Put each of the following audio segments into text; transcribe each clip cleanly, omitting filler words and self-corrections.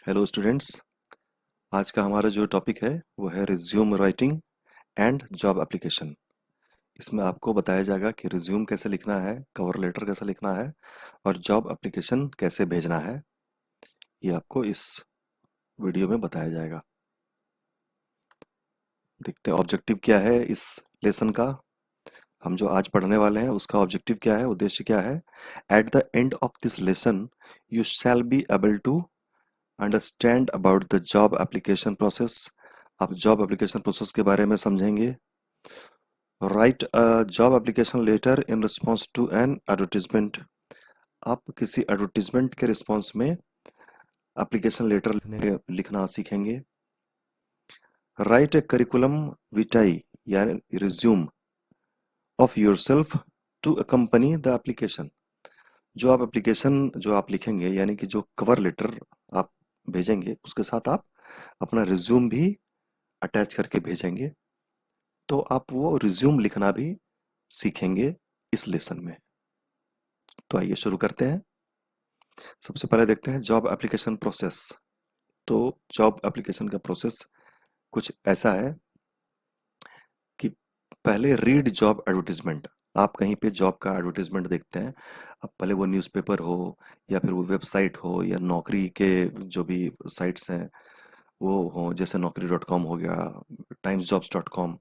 Hello students. आज का हमारा जो टॉपिक है वो है resume writing and job application. इसमें आपको बताया जाएगा कि रिज्यूम कैसे लिखना है, कवर लेटर कैसे लिखना है और जॉब एप्लीकेशन कैसे भेजना है। ये आपको इस वीडियो में बताया जाएगा। देखते हैं ऑब्जेक्टिव क्या है इस लेसन का। हम जो आज पढ़ने वाले हैं उसका ऑब्जेक्टिव क्या है, उद्देश्य क्या है। At the end of this lesson you shall be able to understand about the job application process. आप जॉब एप्लीकेशन प्रोसेस के बारे में समझेंगे। Write a job application letter in response to an advertisement. आप किसी एडवर्टीजमेंट के response में application letter लिखना सीखेंगे। राइट ए करिकुलम विटाई यानी resume of yourself to accompany the application. जो आप एप्लीकेशन जो आप लिखेंगे यानी कि जो कवर लेटर आप भेजेंगे उसके साथ आप अपना रिज्यूम भी अटैच करके भेजेंगे। तो आप वो रिज्यूम लिखना भी सीखेंगे इस लेसन में। तो आइए शुरू करते हैं। सबसे पहले देखते हैं जॉब एप्लीकेशन प्रोसेस। तो जॉब एप्लीकेशन का प्रोसेस कुछ ऐसा है कि पहले रीड जॉब एडवर्टीजमेंट। आप कहीं पे जॉब का एडवर्टीजमेंट देखते हैं, अब भले वो न्यूज़पेपर हो या फिर वो वेबसाइट हो या नौकरी के जो भी साइट्स हैं वो हो, जैसे naukri.com हो गया, timesjobs.com,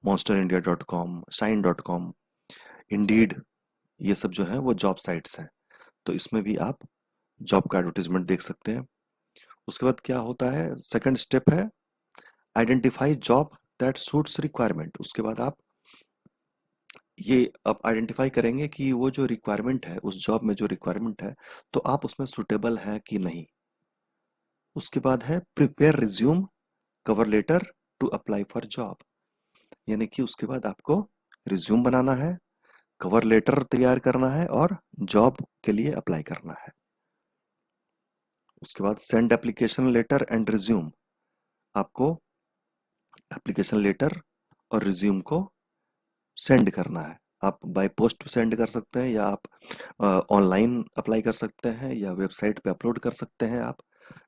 monsterindia.com, shine.com, इंडीड, ये सब जो है वो जॉब साइट्स हैं। तो इसमें भी आप जॉब का एडवर्टीजमेंट देख सकते हैं। उसके बाद क्या होता है, सेकंड स्टेप है identify job that suits requirement. उसके बाद आप ये अब आइडेंटिफाई करेंगे कि वो जो रिक्वायरमेंट है, उस जॉब में जो रिक्वायरमेंट है तो आप उसमें सुटेबल है कि नहीं। उसके बाद है prepare resume cover letter to apply for job. यानी कि उसके बाद आपको रिज्यूम बनाना है, कवर लेटर तैयार करना है और जॉब के लिए अप्लाई करना है। उसके बाद send application letter and resume. आपको एप्लीकेशन लेटर और रिज्यूम को सेंड करना है। आप बाय पोस्ट सेंड कर सकते हैं या आप ऑनलाइन अप्लाई कर सकते हैं या वेबसाइट पे अपलोड कर सकते हैं। आप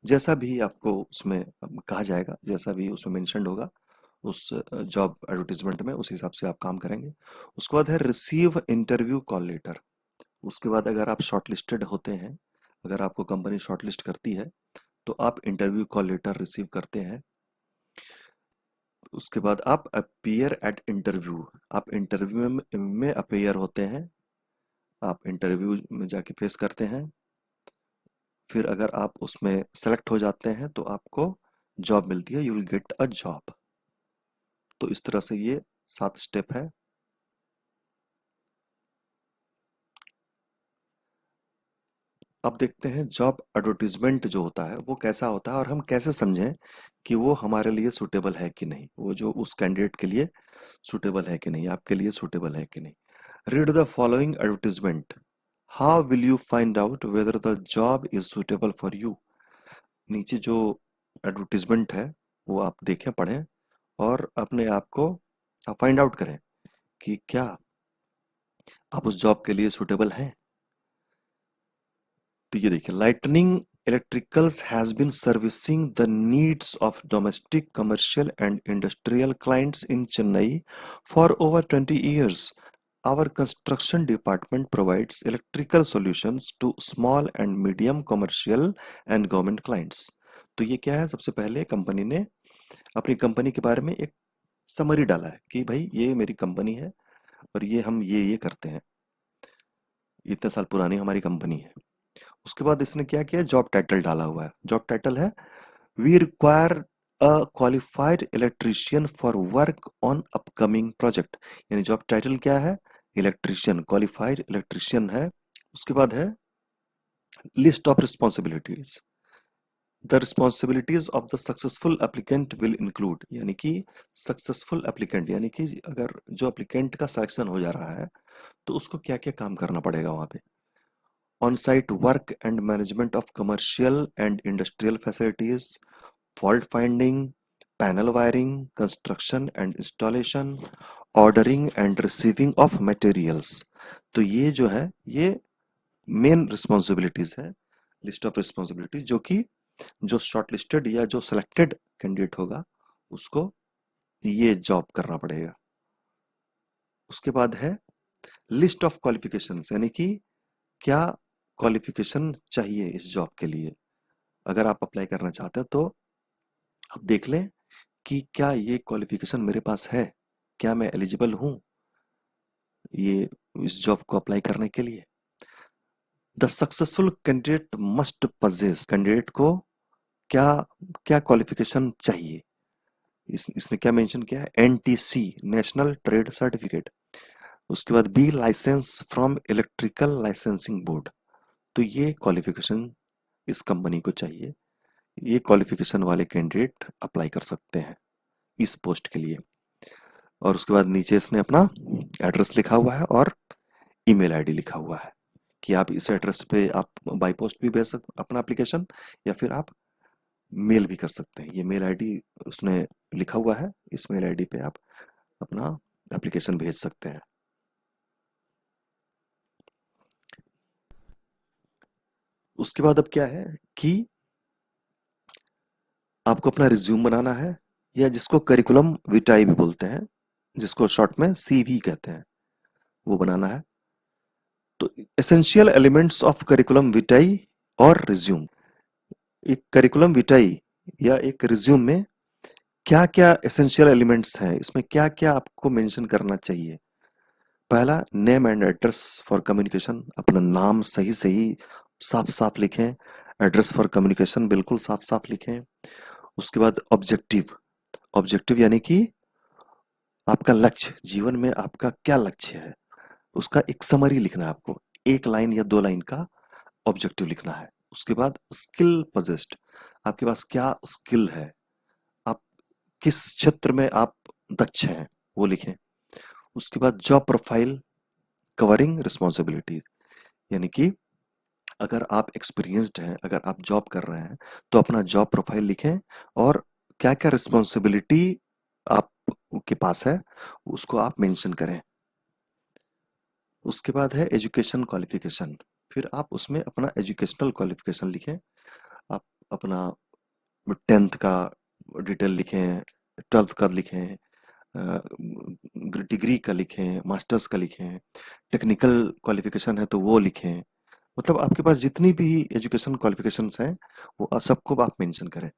जैसा भी आपको उसमें कहा जाएगा, जैसा भी उसमें मेंशन्ड होगा उस जॉब एडवर्टीजमेंट में, उस हिसाब से आप काम करेंगे। उसके बाद है रिसीव इंटरव्यू कॉल लेटर। उसके बाद अगर आप शॉर्टलिस्टेड होते हैं, अगर आपको कंपनी शॉर्टलिस्ट करती है तो आप इंटरव्यू कॉल लेटर रिसीव करते हैं। उसके बाद आप अपीयर एट इंटरव्यू। आप इंटरव्यू में अपीयर होते हैं, आप इंटरव्यू में जाके फेस करते हैं। फिर अगर आप उसमें सेलेक्ट हो जाते हैं तो आपको जॉब मिलती है, you will get a job. तो इस तरह से ये 7 स्टेप है। अब देखते हैं जॉब एडवर्टीजमेंट जो होता है वो कैसा होता है और हम कैसे समझें कि वो हमारे लिए सूटेबल है कि नहीं, वो जो उस कैंडिडेट के लिए सूटेबल है कि नहीं, आपके लिए सूटेबल है कि नहीं। Read the following advertisement, how will you find out whether the job is suitable for you. नीचे जो एडवर्टीजमेंट है वो आप देखें, पढ़ें और अपने आप को आप फाइंड आउट करें कि क्या आप उस जॉब के लिए सूटेबल हैं। तो ये देखिए, Lightning Electricals has been servicing the needs of domestic commercial and industrial clients in Chennai for over 20 years. Our construction department provides electrical solutions to small and medium commercial and government clients. तो ये क्या है, सबसे पहले company ने अपनी company के बारे में एक समरी डाला है कि भाई ये मेरी कंपनी है और ये हम ये करते हैं, इतने साल पुरानी हमारी कंपनी है। उसके बाद इसने क्या किया, जॉब टाइटल डाला हुआ है। जॉब टाइटल है we require a qualified electrician for work on upcoming project. यानी जॉब टाइटल क्या है, इलेक्ट्रीशियन, क्वालिफाइड इलेक्ट्रीशियन है। उसके बाद है list of responsibilities, the responsibilities of the successful applicant will include. यानी कि सक्सेसफुल एप्लीकेंट यानी कि अगर जो एप्लीकेंट का सिलेक्शन हो जा रहा है तो उसको क्या क्या काम करना पड़ेगा वहां पे। on-site work and management of commercial and industrial facilities, fault finding, panel wiring, construction and installation, ordering and receiving of materials। तो ये जो है ये मेन रिस्पॉन्सिबिलिटीज है, लिस्ट ऑफ रिस्पॉन्सिबिलिटीज जो कि जो शॉर्टलिस्टेड या जो सिलेक्टेड कैंडिडेट होगा उसको ये जॉब करना पड़ेगा। उसके बाद है लिस्ट ऑफ क्वालिफिकेशंस, यानी कि क्या क्वालिफिकेशन चाहिए इस जॉब के लिए। अगर आप अप्लाई करना चाहते हैं तो आप देख लें कि क्या ये क्वालिफिकेशन मेरे पास है, क्या मैं एलिजिबल हूँ ये इस जॉब को अप्लाई करने के लिए। The successful candidate must possess, candidate को क्या क्या क्वालिफिकेशन चाहिए। इसने क्या मेंशन किया है, एनटीसी नेशनल ट्रेड सर्टिफिकेट। उसके बाद B licence from electrical licensing board. तो ये क्वालिफिकेशन इस कंपनी को चाहिए। ये क्वालिफिकेशन वाले कैंडिडेट अप्लाई कर सकते हैं इस पोस्ट के लिए। और उसके बाद नीचे इसने अपना एड्रेस लिखा हुआ है और ईमेल आईडी लिखा हुआ है कि आप इस एड्रेस पे आप बाय पोस्ट भी भेज सकते अपना एप्लीकेशन, या फिर आप मेल भी कर सकते हैं। ये मेल आईडी उसने लिखा हुआ है, इस मेल आईडी पे आप अपना एप्लीकेशन भेज सकते हैं। उसके बाद अब क्या है कि आपको अपना रिज्यूम बनाना है, या जिसको करिकुलम विटाई भी बोलते हैं, जिसको शॉर्ट में सीवी कहते हैं, वो बनाना है। तो एसेंशियल एलिमेंट्स ऑफ करिकुलम विटाई और रिज्यूम। एक करिकुलम विटाई या एक रिज्यूम में क्या क्या एसेंशियल एलिमेंट्स हैं, इसमें क्या क्या आपको मेंशन करना चाहिए। पहला, name and address for communication. अपना नाम सही सही साफ साफ लिखें, एड्रेस फॉर कम्युनिकेशन बिल्कुल साफ साफ लिखें। उसके बाद ऑब्जेक्टिव। ऑब्जेक्टिव यानी कि आपका लक्ष्य, जीवन में आपका क्या लक्ष्य है, उसका एक समरी लिखना है आपको, एक लाइन या दो लाइन का ऑब्जेक्टिव लिखना है। उसके बाद स्किल पोजेस्ड, आपके पास क्या स्किल है, आप किस क्षेत्र में आप दक्ष हैं, वो लिखें। उसके बाद जॉब प्रोफाइल कवरिंग रिस्पॉन्सिबिलिटी, यानी कि अगर आप एक्सपीरियंस्ड हैं, अगर आप जॉब कर रहे हैं तो अपना जॉब प्रोफाइल लिखें और क्या क्या रिस्पॉन्सिबिलिटी आप के पास है उसको आप मेंशन करें। उसके बाद है एजुकेशन क्वालिफिकेशन। फिर आप उसमें अपना एजुकेशनल क्वालिफिकेशन लिखें। आप अपना 10th का डिटेल लिखें, 12th का लिखें, डिग्री का लिखें, मास्टर्स का लिखें, टेक्निकल क्वालिफिकेशन है तो वो लिखें। मतलब आपके पास जितनी भी एजुकेशन क्वालिफिकेशंस हैं वो सबको आप मेंशन करें।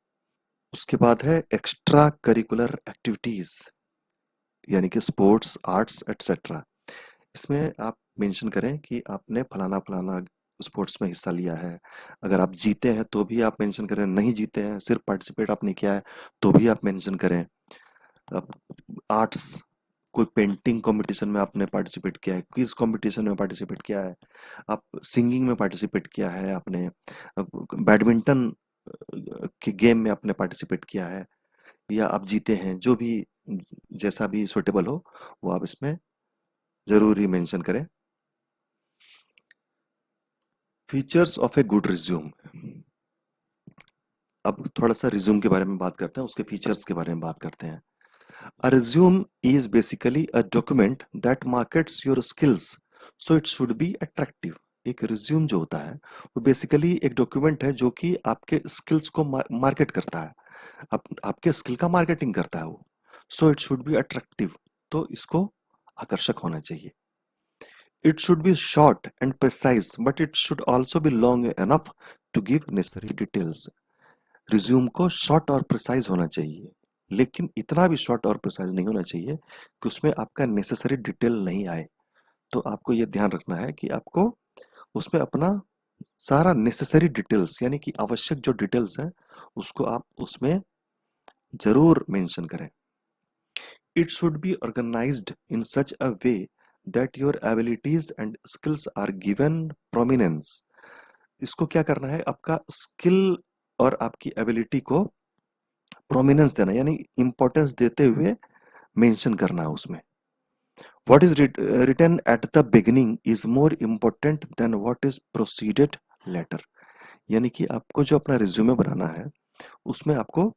उसके बाद है एक्स्ट्रा करिकुलर एक्टिविटीज, यानी कि स्पोर्ट्स, आर्ट्स एटसेट्रा। इसमें आप मेंशन करें कि आपने फलाना फलाना स्पोर्ट्स में हिस्सा लिया है। अगर आप जीते हैं तो भी आप मेंशन करें, नहीं जीते हैं सिर्फ पार्टिसिपेट आपने किया है तो भी आप मेंशन करें। अब आर्ट्स, कोई पेंटिंग कंपटीशन में आपने पार्टिसिपेट किया है, क्विज कंपटीशन में पार्टिसिपेट किया है, आप सिंगिंग में पार्टिसिपेट किया है आपने, बैडमिंटन के गेम में आपने पार्टिसिपेट किया है, या आप जीते हैं, जो भी जैसा भी सुटेबल हो वो आप इसमें जरूर ही मेंशन करें। Features of a good resume. अब थोड़ा सा रिज्यूम के बारे में बात करते हैं, उसके फीचर्स के बारे में बात करते हैं। A resume is basically a document that markets your skills, so it should be attractive. एक रिज्यूम जो होता है वो बेसिकली एक डॉक्यूमेंट है जो कि आपके स्किल्स को मार्केट करता है, आपके स्किल का मार्केटिंग करता है वो। So it should be attractive, तो इसको आकर्षक होना चाहिए। It should be short and precise but it should also be long enough to give necessary details. Resume को शॉर्ट और प्रिसाइज होना चाहिए, लेकिन इतना भी शॉर्ट और प्रिसाइज नहीं होना चाहिए कि उसमें आपका नेसेसरी डिटेल नहीं आए। तो आपको ये ध्यान रखना है कि आपको उसमें अपना सारा नेसेसरी डिटेल्स, यानी कि आवश्यक जो डिटेल्स हैं उसको आप उसमें जरूर मेंशन करें। It should be organised in such a way that your abilities and skills are given prominence. इसको क्या करना है, आपका स्किल और आपकी एबिलिटी को प्रोमिनेंस देना, यानी इंपॉर्टेंस देते हुए मेंशन करना है उसमें। What is written at the beginning is more important than what is proceeded later. यानी कि आपको जो अपना रिज्यूमे बनाना है उसमें आपको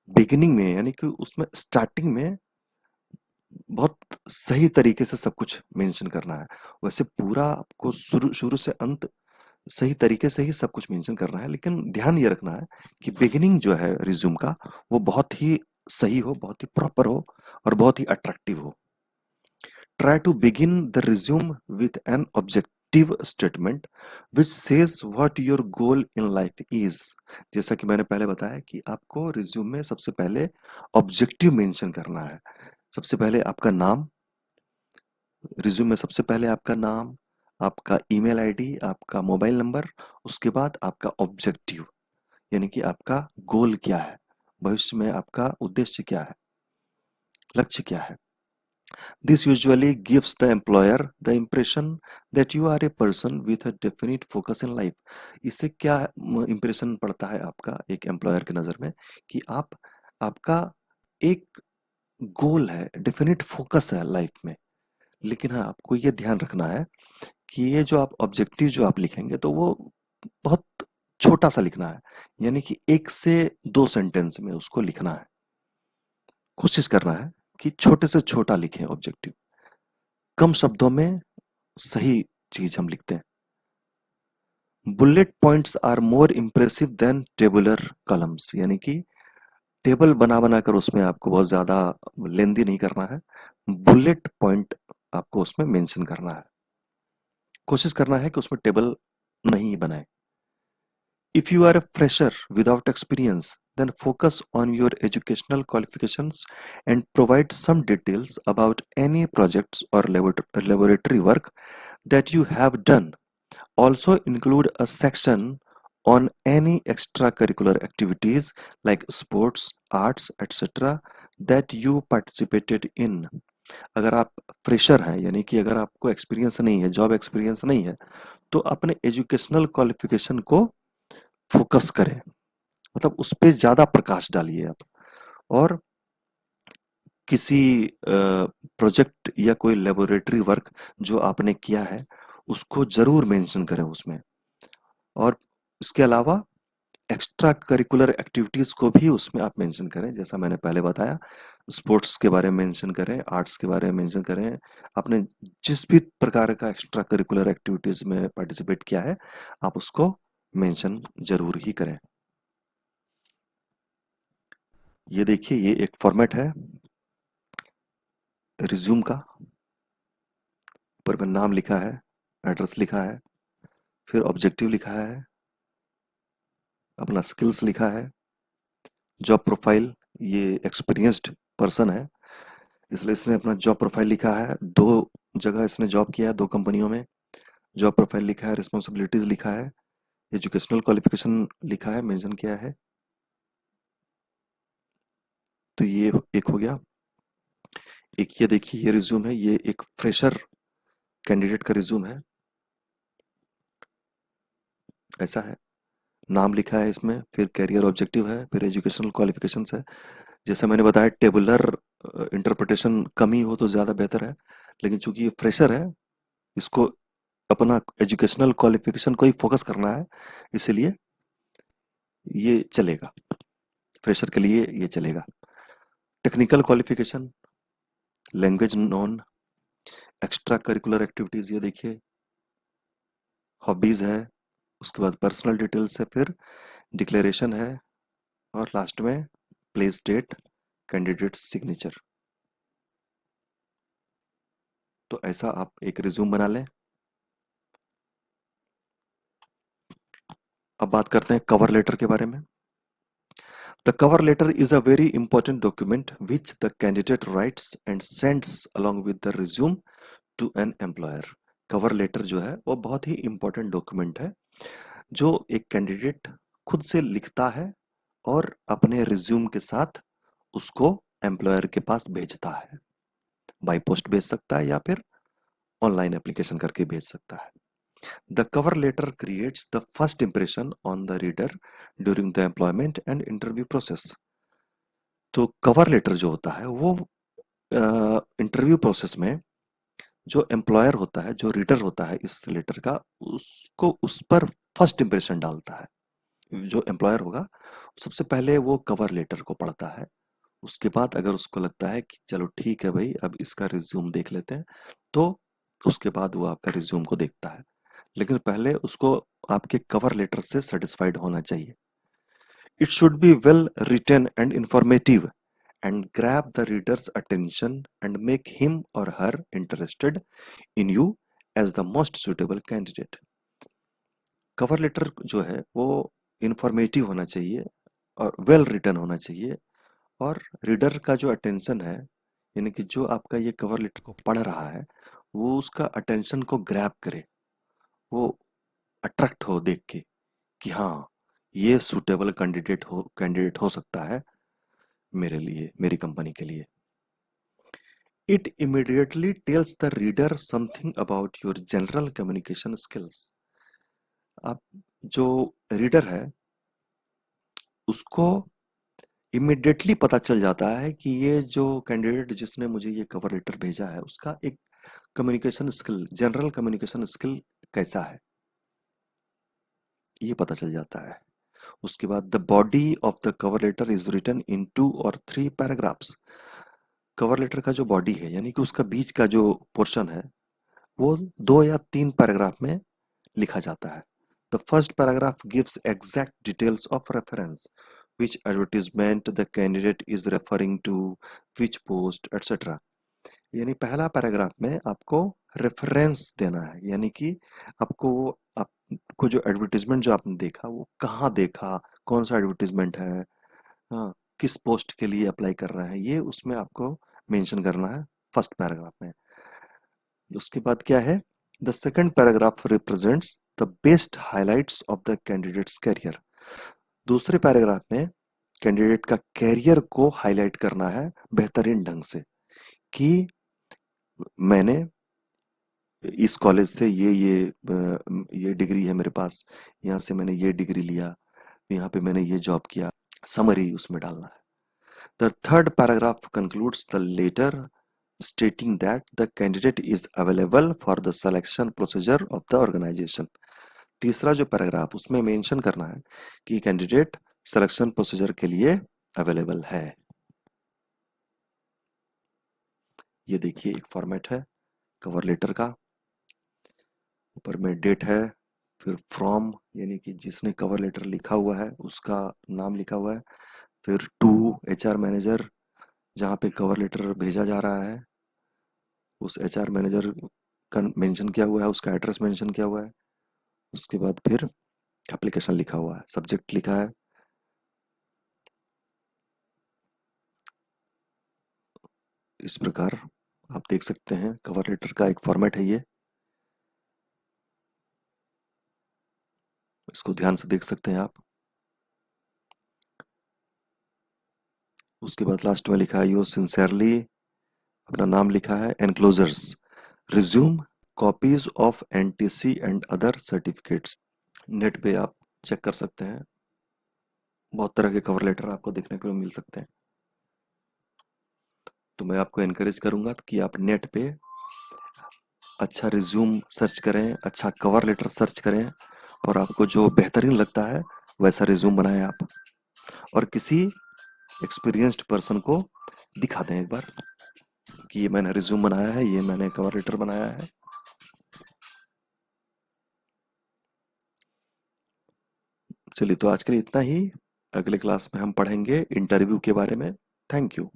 बिगिनिंग में, यानी कि उसमें स्टार्टिंग में बहुत सही तरीके से सब कुछ मेंशन करना है। वैसे पूरा आपको शुरू शुरू से अंत सही तरीके से ही सब कुछ मेंशन करना है, लेकिन ध्यान ये रखना है कि बिगिनिंग जो है रिज्यूम का वो बहुत ही सही हो, बहुत ही प्रॉपर हो और बहुत ही अट्रैक्टिव हो। Try to begin the resume with an objective statement which says what your goal in life is. जैसा कि मैंने पहले बताया कि आपको रिज्यूम में सबसे पहले ऑब्जेक्टिव मेंशन करना है। सबसे पहले आपका नाम, रिज्यूम में सबसे पहले आपका नाम, आपका ईमेल आईडी, आपका मोबाइल नंबर, उसके बाद आपका ऑब्जेक्टिव, यानी कि आपका गोल क्या है, भविष्य में आपका उद्देश्य क्या है, लक्ष्य क्या है। This usually gives the employer the impression that you are a person with a definite focus in life. इससे क्या इंप्रेशन पड़ता है आपका एक एम्प्लॉयर की नज़र में कि आप आपका एक गोल है, डेफिनेट फोकस है लाइफ में। लेकिन हाँ, आपको ये ध्यान रखना है कि ये जो आप ऑब्जेक्टिव जो आप लिखेंगे तो वो बहुत छोटा सा लिखना है, यानी कि 1 से 2 सेंटेंस में उसको लिखना है। कोशिश करना है कि छोटे से छोटा लिखें ऑब्जेक्टिव, कम शब्दों में सही चीज हम लिखते हैं। Bullet points are more impressive than tabular columns, यानी कि टेबल बना बनाकर उसमें आपको बहुत ज्यादा लेंदी नहीं करना है। बुलेट पॉइंट आपको उसमें मेंशन करना है। कोशिश करना है कि उसमें टेबल नहीं बनाए। If you are a fresher without experience, then focus on your educational qualifications and provide some details about any projects or laboratory work that you have done. Also include a section on any extracurricular activities like sports, arts, etc. that you participated in. अगर आप fresher हैं, यानी कि अगर आपको experience नहीं है, job experience नहीं है, तो अपने एजुकेशनल क्वालिफिकेशन को फोकस करें, मतलब उस पे ज्यादा प्रकाश डालिए आप। और किसी प्रोजेक्ट या कोई लेबोरेटरी वर्क जो आपने किया है उसको जरूर मेंशन करें उसमें। और इसके अलावा एक्स्ट्रा करिकुलर एक्टिविटीज को भी उसमें आप मेंशन करें, जैसा मैंने पहले बताया। स्पोर्ट्स के बारे में मेंशन करें, आर्ट्स के बारे में मेंशन करें, आपने जिस भी प्रकार का एक्स्ट्रा करिकुलर एक्टिविटीज में पार्टिसिपेट किया है आप उसको मेंशन जरूर ही करें। ये देखिए, ये एक फॉर्मेट है रिज्यूम का। ऊपर में नाम लिखा है, एड्रेस लिखा है, फिर ऑब्जेक्टिव लिखा है, अपना स्किल्स लिखा है, जॉब प्रोफाइल, ये एक्सपीरियंस्ड पर्सन है इसलिए इसने अपना जॉब प्रोफाइल लिखा है। 2 जगह इसने जॉब किया है, 2 कंपनियों में। जॉब प्रोफाइल लिखा है, रिस्पॉन्सिबिलिटीज लिखा है, एजुकेशनल क्वालिफिकेशन लिखा है, मेंशन किया है। तो ये एक हो गया। एक ये देखिए, ये रिज्यूम है, ये एक फ्रेशर कैंडिडेट का रिज्यूम है, ऐसा है। नाम लिखा है इसमें, फिर कैरियर ऑब्जेक्टिव है, फिर एजुकेशनल क्वालिफिकेशंस है। जैसा मैंने बताया, टेबुलर इंटरप्रिटेशन कम ही हो तो ज़्यादा बेहतर है, लेकिन चूंकि ये फ्रेशर है, इसको अपना एजुकेशनल क्वालिफिकेशन को ही फोकस करना है, इसीलिए ये चलेगा, फ्रेशर के लिए ये चलेगा। Technical qualification, language non, extra curricular activities, ये देखिए, हॉबीज़ है, उसके बाद पर्सनल डिटेल्स है, फिर डिक्लेरेशन है, और लास्ट में प्लेस डेट, कैंडिडेट सिग्नेचर। तो ऐसा आप एक रिज्यूम बना लें। अब बात करते हैं कवर लेटर के बारे में। The cover letter is a very important document which the candidate writes and sends along with the resume to an employer. Cover letter जो है वो बहुत ही इंपॉर्टेंट डॉक्यूमेंट है जो एक कैंडिडेट खुद से लिखता है और अपने रिज्यूम के साथ उसको एम्प्लॉयर के पास भेजता है। बाय पोस्ट भेज सकता है या फिर ऑनलाइन एप्लीकेशन करके भेज सकता है। The cover letter creates the first impression on the reader during the employment and interview process. तो कवर लेटर जो होता है वो इंटरव्यू प्रोसेस में जो एम्प्लॉयर होता है, जो रीडर होता है इस लेटर का, उसको उस पर फर्स्ट इंप्रेशन डालता है। जो एम्प्लॉयर होगा सबसे पहले वो कवर लेटर को पढ़ता है। उसके बाद अगर उसको लगता है कि चलो ठीक है भाई, अब इसका रिज्यूम देख लेते हैं, तो उसके बाद वो आपका रिज्यूम को देखता है। लेकिन पहले उसको आपके कवर लेटर से सेटिस्फाइड होना चाहिए। It should be well written and informative and grab the reader's attention and make him or her interested in you as the most suitable candidate. Cover letter जो है वो इंफॉर्मेटिव होना चाहिए और well written होना चाहिए, और रीडर का जो अटेंशन है, यानी कि जो आपका ये कवर लेटर को पढ़ रहा है, वो उसका अटेंशन को ग्रैब करे, वो अट्रैक्ट हो देख के कि हाँ, ये सूटेबल कैंडिडेट हो सकता है मेरे लिए, मेरी कंपनी के लिए। It immediately tells the reader something about your general communication skills. आप जो रीडर है उसको इमिडिएटली पता चल जाता है कि ये जो कैंडिडेट जिसने मुझे ये कवर लेटर भेजा है उसका एक communication skill, general communication skill कैसा है, ये पता चल जाता है। उसके बाद the body of the cover letter is written in 2 or 3 paragraphs. Cover letter का जो बॉडी है, यानी कि उसका बीच का जो पोर्शन है, वो 2 या 3 पैराग्राफ में लिखा जाता है। The first paragraph gives exact details of reference, which advertisement the candidate is referring to, which post, etc. यानी पहला पैराग्राफ में आपको रेफरेंस देना है, यानी कि आपको जो एडवर्टीजमेंट जो आपने देखा वो कहाँ देखा, कौन सा एडवर्टीजमेंट है, हाँ, किस पोस्ट के लिए अप्लाई कर रहा है, ये उसमें आपको मेंशन करना है फर्स्ट पैराग्राफ में। उसके बाद क्या है, the second paragraph represents the best highlights of the candidate's career. दूसरे पैराग्राफ में कैंडिडेट का कैरियर को हाईलाइट करना है बेहतरीन ढंग से, कि मैंने इस कॉलेज से ये डिग्री है मेरे पास, यहाँ से मैंने ये डिग्री लिया, यहाँ पे मैंने ये जॉब किया, समरी उसमें डालना है। The third paragraph concludes the letter stating that the candidate is available for the selection procedure of the organization. तीसरा जो पैराग्राफ उसमें मेंशन करना है कि कैंडिडेट सिलेक्शन प्रोसीजर के लिए अवेलेबल है। ये देखिए एक फॉर्मेट है कवर लेटर का, ऊपर में डेट है, फिर फ्रॉम यानी कि जिसने कवर लेटर लिखा हुआ है उसका नाम लिखा हुआ है, फिर टू एचआर मैनेजर जहाँ पे कवर लेटर भेजा जा रहा है उस एचआर मैनेजर का मेंशन किया हुआ है, उसका एड्रेस मेंशन किया हुआ है। उसके बाद फिर एप्लीकेशन लिखा हुआ है, सब्जेक्ट लिखा है। इस प्रकार आप देख सकते हैं कवर लेटर का एक फॉर्मेट है ये, इसको ध्यान से देख सकते हैं आप। उसके बाद लास्ट में लिखा है योर सिंसियरली, अपना नाम लिखा है, enclosures, resume, copies of NTC and other certificates. Net पे आप चेक कर सकते हैं, बहुत तरह के कवर लेटर आपको देखने को मिल सकते हैं। तो मैं आपको एनकरेज करूंगा कि आप नेट पे अच्छा रिज्यूम सर्च करें, अच्छा कवर लेटर सर्च करें, और आपको जो बेहतरीन लगता है वैसा रिज्यूम बनाएं आप, और किसी एक्सपीरियंस्ड पर्सन को दिखा दें एक बार कि ये मैंने रिज्यूम बनाया है, ये मैंने कवर लेटर बनाया है। चलिए, तो आज के लिए इतना ही। अगले क्लास में हम पढ़ेंगे इंटरव्यू के बारे में। Thank you.